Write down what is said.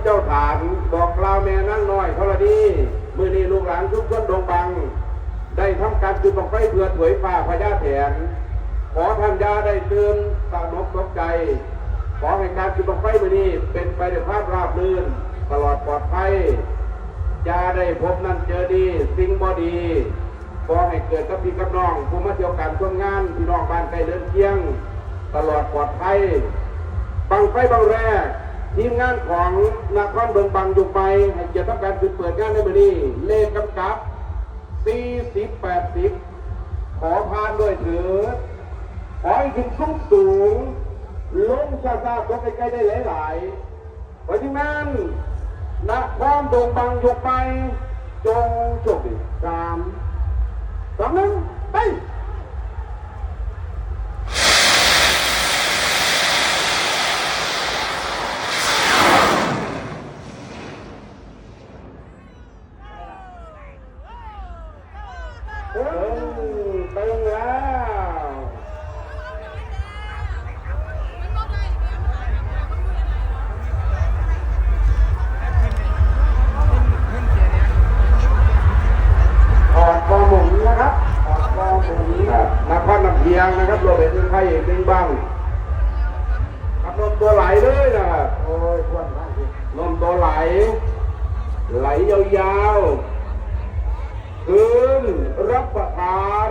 เจ้าฐานบอกกล่าวแม่นั่งน้อยธรณีมือนี้ลูกหลานทุกคนดงบังได้ทำการจุดบังไฟเพื่อถวยฟ้าพญาแถนขอท่านยาได้ตื่นสนกตกใจขอให้การจุดบังไฟมือนี้เป็นไปด้วยความราบรื่นตลอดปลอดภัยยาได้พบนั่นเจอดีสิ่งบ่ดีขอให้เกิดกับพี่กับน้องผู้มาเที่ยวการช่วงงานพี่น้องบ้านใกล้เดินเคียงตลอดปลอดภัยบังไฟบังแรกทีมงานของนครเบิงบังอยู่ไปให้เกียรติทำการจุดเปิดงานในมือนี้เลขกำกับ40-80ขอพานด้วยเถิดขอให้ถึงสูงลงซาๆตัวใกล้ๆได้หลายๆเพราะฉะนั้นนครเบิงบังอยู่ไปจงโชคดี3-2-1ไปไปแล้วออกกองหมุนนะครับออกกองหมุนนักพัฒนำเพียงนะครับโรเบิร์ตเป็นไพ่เป็นบ้างขับนมตัวไหลเลยนะครับโอ้ยควันมากสินมตัวไหลยาวๆคืนรับประทาน